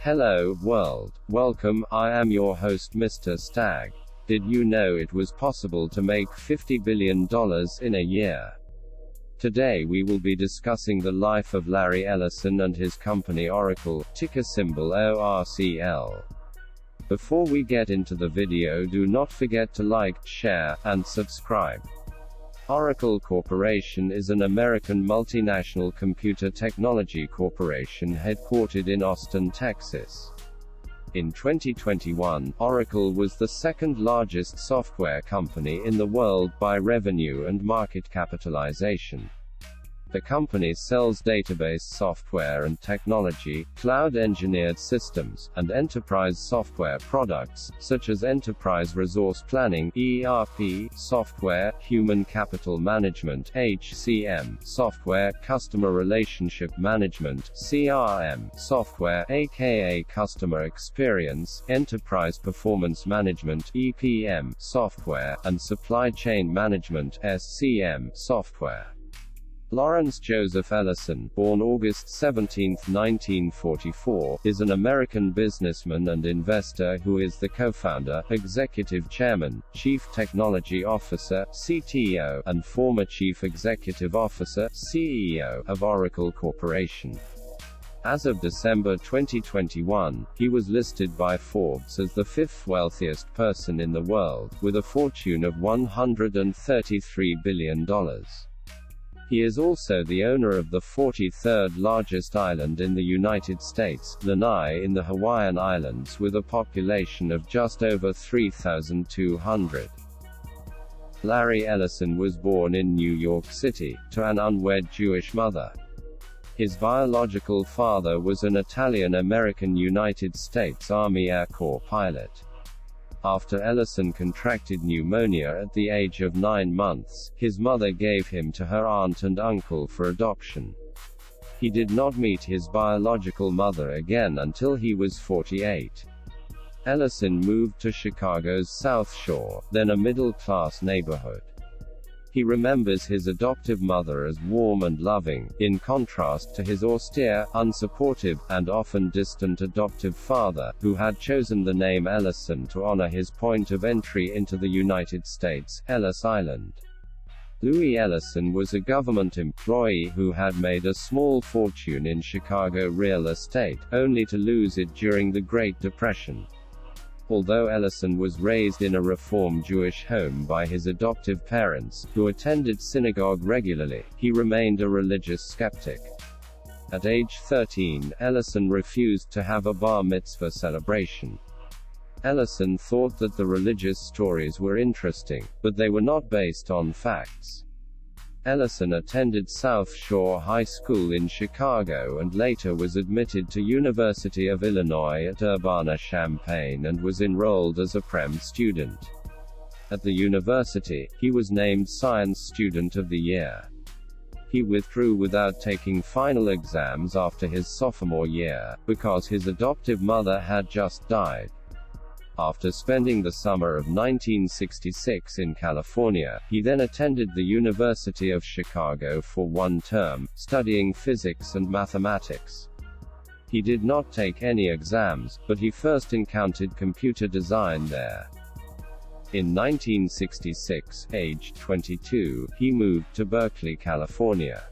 Hello, world. Welcome, I am your host Mr. Stag. Did you know it was possible to make $50 billion in a year? Today we will be discussing the life of Larry Ellison and his company Oracle, ticker symbol ORCL. Before we get into the video, do not forget to like, share, and subscribe. Oracle Corporation is an American multinational computer technology corporation headquartered in Austin, Texas. In 2021, Oracle was the second largest software company in the world by revenue and market capitalization. The company sells database software and technology, cloud-engineered systems, and enterprise software products, such as enterprise resource planning (ERP) software, human capital management (HCM) software, customer relationship management (CRM) software, aka customer experience, enterprise performance management (EPM) software, and supply chain management (SCM) software. Lawrence Joseph Ellison, born August 17, 1944, is an American businessman and investor who is the co-founder, executive chairman, chief technology officer (CTO), and former chief executive officer (CEO) of Oracle Corporation. As of December 2021, he was listed by Forbes as the fifth wealthiest person in the world, with a fortune of $133 billion. He is also the owner of the 43rd largest island in the United States, Lanai in the Hawaiian Islands, with a population of just over 3,200. Larry Ellison was born in New York City, to an unwed Jewish mother. His biological father was an Italian-American United States Army Air Corps pilot. After Ellison contracted pneumonia at the age of 9 months, his mother gave him to her aunt and uncle for adoption. He did not meet his biological mother again until he was 48. Ellison moved to Chicago's South Shore, then a middle-class neighborhood. He remembers his adoptive mother as warm and loving, in contrast to his austere, unsupportive, and often distant adoptive father, who had chosen the name Ellison to honor his point of entry into the United States, Ellis Island. Louis Ellison was a government employee who had made a small fortune in Chicago real estate, only to lose it during the Great Depression. Although Ellison was raised in a Reform Jewish home by his adoptive parents, who attended synagogue regularly, he remained a religious skeptic. At age 13, Ellison refused to have a bar mitzvah celebration. Ellison thought that the religious stories were interesting, but they were not based on facts. Ellison attended South Shore High School in Chicago and later was admitted to University of Illinois at Urbana-Champaign and was enrolled as a Prem student. At the university, he was named Science Student of the Year. He withdrew without taking final exams after his sophomore year, because his adoptive mother had just died. After spending the summer of 1966 in California, he then attended the University of Chicago for 1 term, studying physics and mathematics. He did not take any exams, but he first encountered computer design there. In 1966, aged 22, he moved to Berkeley, California.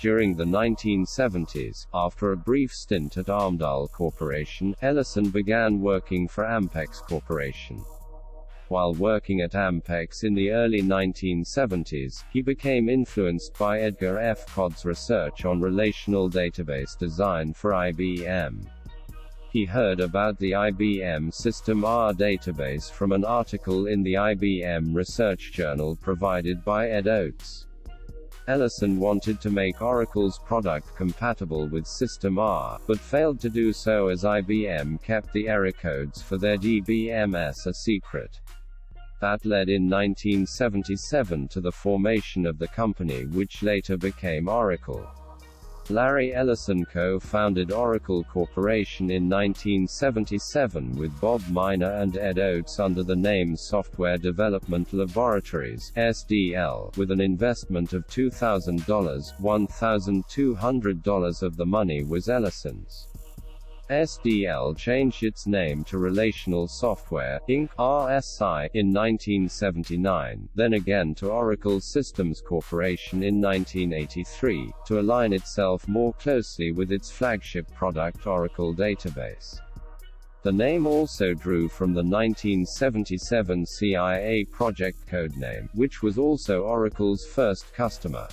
During the 1970s, after a brief stint at Amdahl Corporation, Ellison began working for Ampex Corporation. While working at Ampex in the early 1970s, he became influenced by Edgar F. Codd's research on relational database design for IBM. He heard about the IBM System R database from an article in the IBM Research Journal provided by Ed Oates. Ellison wanted to make Oracle's product compatible with System R, but failed to do so as IBM kept the error codes for their DBMS a secret. That led in 1977 to the formation of the company which later became Oracle. Larry Ellison co-founded Oracle Corporation in 1977 with Bob Miner and Ed Oates under the name Software Development Laboratories (SDL), with an investment of $2,000. $1,200 of the money was Ellison's. SDL changed its name to Relational Software, Inc. (RSI) in 1979, then again to Oracle Systems Corporation in 1983, to align itself more closely with its flagship product Oracle Database. The name also drew from the 1977 CIA project codename, which was also Oracle's first customer.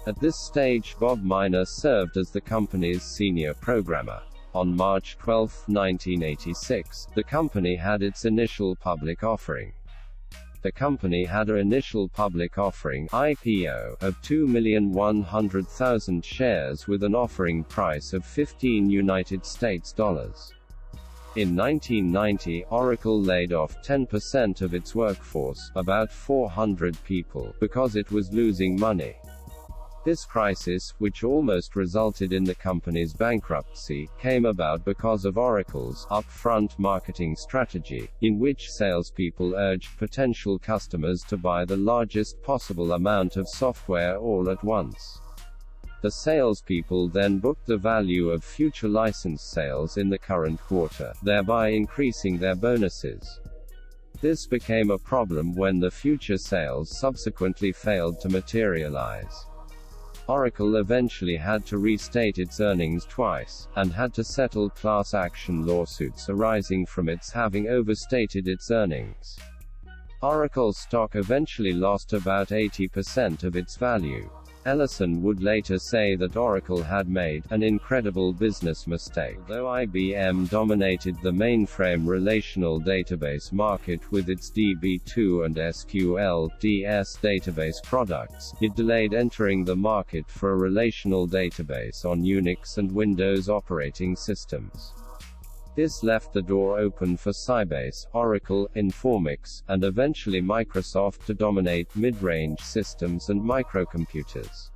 At this stage, Bob Miner served as the company's senior programmer. On March 12, 1986, the company had its initial public offering. The company had an initial public offering (IPO) of 2,100,000 shares with an offering price of $15 United States. In 1990, Oracle laid off 10% of its workforce, about 400 people, because it was losing money. This crisis, which almost resulted in the company's bankruptcy, came about because of Oracle's upfront marketing strategy, in which salespeople urged potential customers to buy the largest possible amount of software all at once. The salespeople then booked the value of future license sales in the current quarter, thereby increasing their bonuses. This became a problem when the future sales subsequently failed to materialize. Oracle eventually had to restate its earnings twice, and had to settle class action lawsuits arising from its having overstated its earnings. Oracle's stock eventually lost about 80% of its value. Ellison would later say that Oracle had made an incredible business mistake. Although IBM dominated the mainframe relational database market with its DB2 and SQL/DS database products, it delayed entering the market for a relational database on Unix and Windows operating systems. This left the door open for Sybase, Oracle, Informix, and eventually Microsoft to dominate mid-range systems and microcomputers.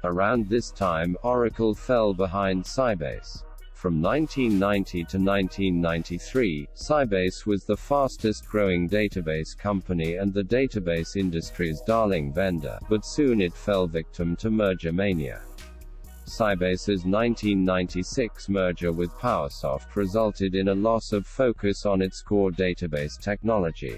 Around this time, Oracle fell behind Sybase. From 1990 to 1993, Sybase was the fastest-growing database company and the database industry's darling vendor, but soon it fell victim to merger mania. Sybase's 1996 merger with PowerSoft resulted in a loss of focus on its core database technology.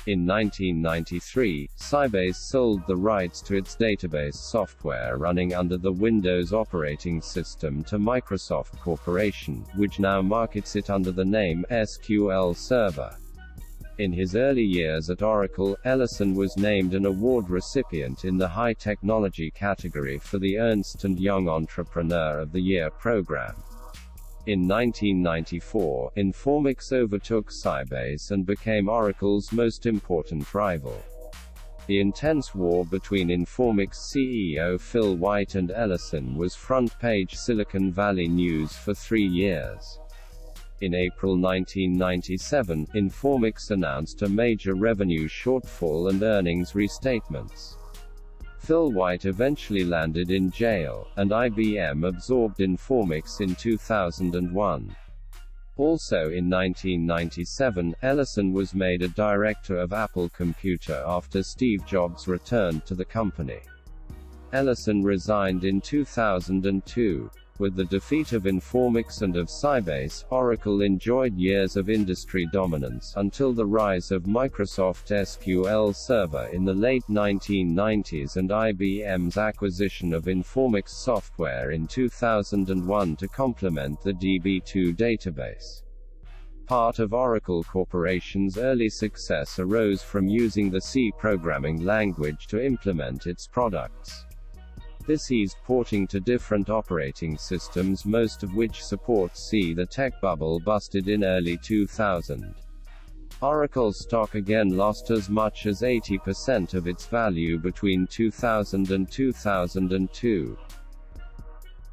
In 1993, Sybase sold the rights to its database software running under the Windows operating system to Microsoft Corporation, which now markets it under the name SQL Server. In his early years at Oracle, Ellison was named an award recipient in the high technology category for the Ernst & Young Entrepreneur of the Year program. In 1994, Informix overtook Sybase and became Oracle's most important rival. The intense war between Informix CEO Phil White and Ellison was front-page Silicon Valley news for 3 years. In April 1997, Informix announced a major revenue shortfall and earnings restatements. Phil White eventually landed in jail, and IBM absorbed Informix in 2001. Also in 1997, Ellison was made a director of Apple Computer after Steve Jobs returned to the company. Ellison resigned in 2002. With the defeat of Informix and of Sybase, Oracle enjoyed years of industry dominance until the rise of Microsoft SQL Server in the late 1990s and IBM's acquisition of Informix software in 2001 to complement the DB2 database. Part of Oracle Corporation's early success arose from using the C programming language to implement its products. This eased porting to different operating systems, most of which support C. The tech bubble busted in early 2000. Oracle's stock again lost as much as 80% of its value between 2000 and 2002.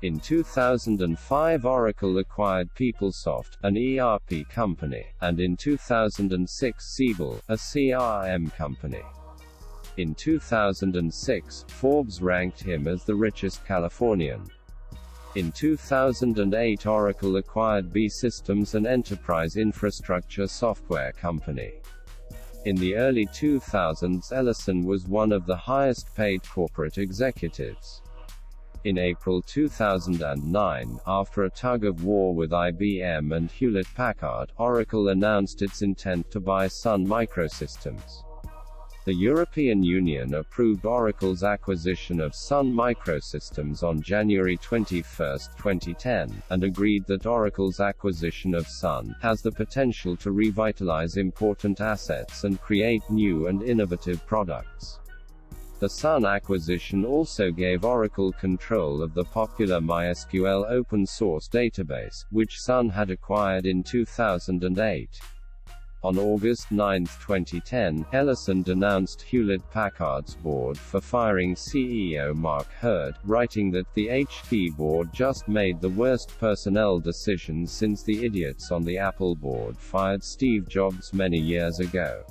In 2005, Oracle acquired PeopleSoft, an ERP company, and in 2006 Siebel, a CRM company. In 2006, Forbes ranked him as the richest Californian. In 2008, Oracle acquired B Systems, an enterprise infrastructure software company. In the early 2000s, Ellison was one of the highest-paid corporate executives. In April 2009, after a tug-of-war with IBM and Hewlett-Packard, Oracle announced its intent to buy Sun Microsystems. The European Union approved Oracle's acquisition of Sun Microsystems on January 21, 2010, and agreed that Oracle's acquisition of Sun has the potential to revitalize important assets and create new and innovative products. The Sun acquisition also gave Oracle control of the popular MySQL open-source database, which Sun had acquired in 2008. On August 9, 2010, Ellison denounced Hewlett-Packard's board for firing CEO Mark Hurd, writing that the HP board just made the worst personnel decisions since the idiots on the Apple board fired Steve Jobs many years ago.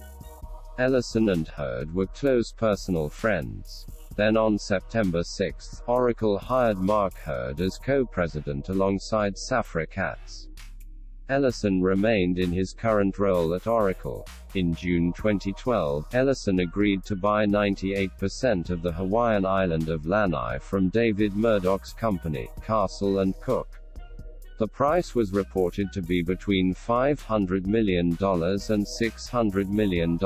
Ellison and Hurd were close personal friends. Then on September 6, Oracle hired Mark Hurd as co-president alongside Safra Catz. Ellison remained in his current role at Oracle. In June 2012, Ellison agreed to buy 98% of the Hawaiian island of Lanai from David Murdoch's company, Castle & Cook. The price was reported to be between $500 million and $600 million.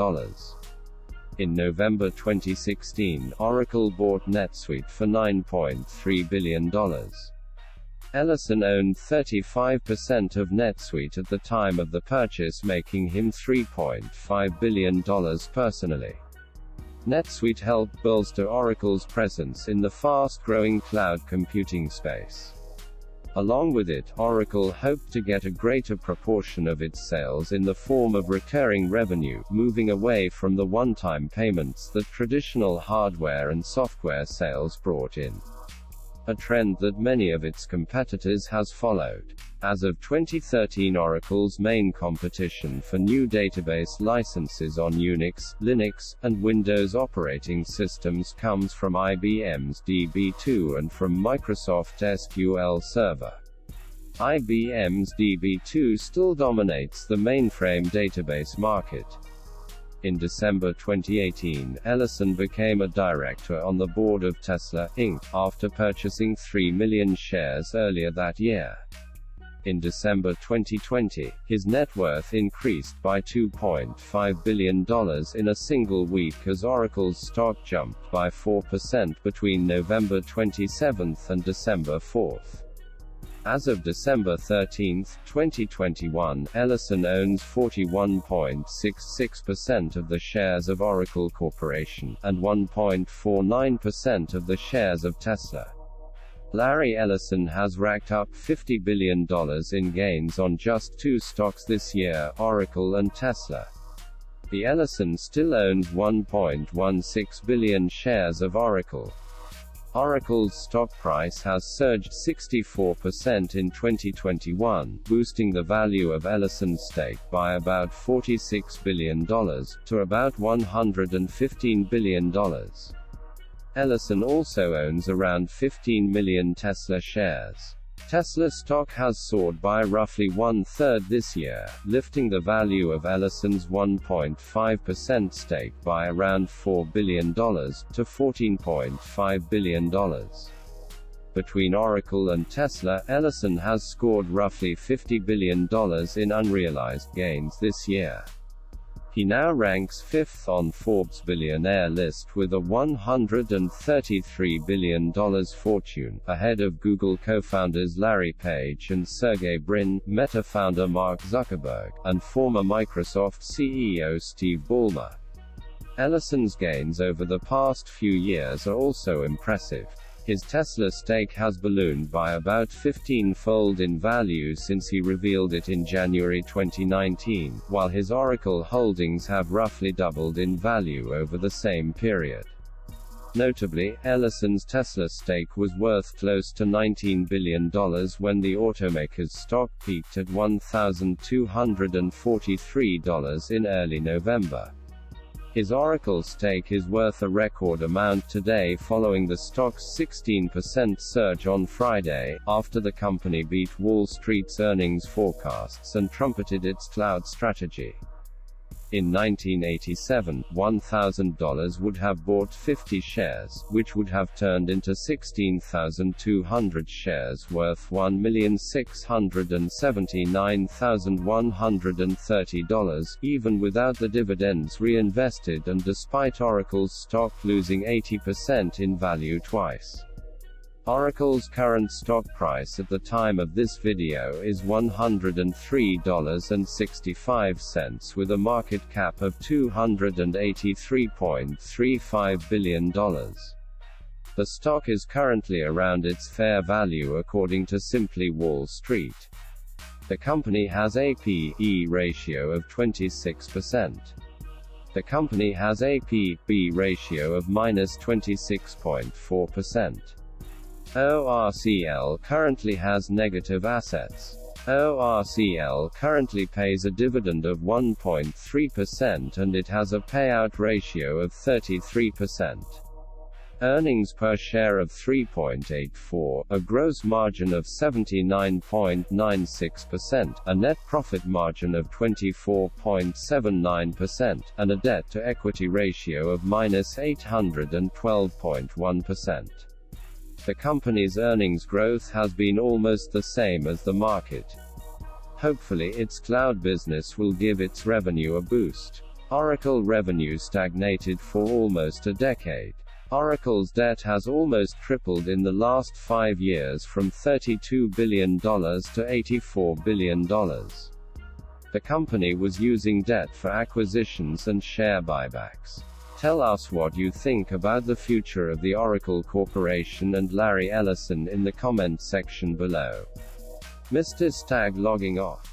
In November 2016, Oracle bought NetSuite for $9.3 billion. Ellison owned 35% of NetSuite at the time of the purchase, making him $3.5 billion personally. NetSuite helped bolster Oracle's presence in the fast-growing cloud computing space. Along with it, Oracle hoped to get a greater proportion of its sales in the form of recurring revenue, moving away from the one-time payments that traditional hardware and software sales brought in. A trend that many of its competitors has followed. As of 2013, Oracle's main competition for new database licenses on Unix, Linux, and Windows operating systems comes from IBM's DB2 and from Microsoft SQL Server. IBM's DB2 still dominates the mainframe database market. In December 2018, Ellison became a director on the board of Tesla, Inc., after purchasing 3 million shares earlier that year. In December 2020, his net worth increased by $2.5 billion in a single week as Oracle's stock jumped by 4% between November 27 and December 4. As of December 13, 2021, Ellison owns 41.66% of the shares of Oracle Corporation, and 1.49% of the shares of Tesla. Larry Ellison has racked up $50 billion in gains on just two stocks this year, Oracle and Tesla. The Ellison still owns 1.16 billion shares of Oracle. Oracle's stock price has surged 64% in 2021, boosting the value of Ellison's stake by about $46 billion, to about $115 billion. Ellison also owns around 15 million Tesla shares. Tesla stock has soared by roughly one-third this year, lifting the value of Ellison's 1.5% stake by around $4 billion, to $14.5 billion. Between Oracle and Tesla, Ellison has scored roughly $50 billion in unrealized gains this year. He now ranks fifth on Forbes' billionaire list with a $133 billion fortune, ahead of Google co-founders Larry Page and Sergey Brin, Meta founder Mark Zuckerberg, and former Microsoft CEO Steve Ballmer. Ellison's gains over the past few years are also impressive. His Tesla stake has ballooned by about 15-fold in value since he revealed it in January 2019, while his Oracle holdings have roughly doubled in value over the same period. Notably, Ellison's Tesla stake was worth close to $19 billion when the automaker's stock peaked at $1,243 in early November. His Oracle stake is worth a record amount today following the stock's 16% surge on Friday, after the company beat Wall Street's earnings forecasts and trumpeted its cloud strategy. In 1987, $1,000 would have bought 50 shares, which would have turned into 16,200 shares worth $1,679,130, even without the dividends reinvested and despite Oracle's stock losing 80% in value twice. Oracle's current stock price at the time of this video is $103.65 with a market cap of $283.35 billion. The stock is currently around its fair value according to Simply Wall Street. The company has a P/E ratio of 26%. The company has a P/B ratio of -26.4%. ORCL currently has negative assets. ORCL currently pays a dividend of 1.3% and it has a payout ratio of 33%. Earnings per share of 3.84, a gross margin of 79.96%, a net profit margin of 24.79%, and a debt-to-equity ratio of -812.1%. The company's earnings growth has been almost the same as the market. Hopefully its cloud business will give its revenue a boost. Oracle revenue stagnated for almost a decade. Oracle's debt has almost tripled in the last 5 years from $32 billion to $84 billion. The company was using debt for acquisitions and share buybacks. Tell us what you think about the future of the Oracle Corporation and Larry Ellison in the comment section below. Mr. Stag logging off.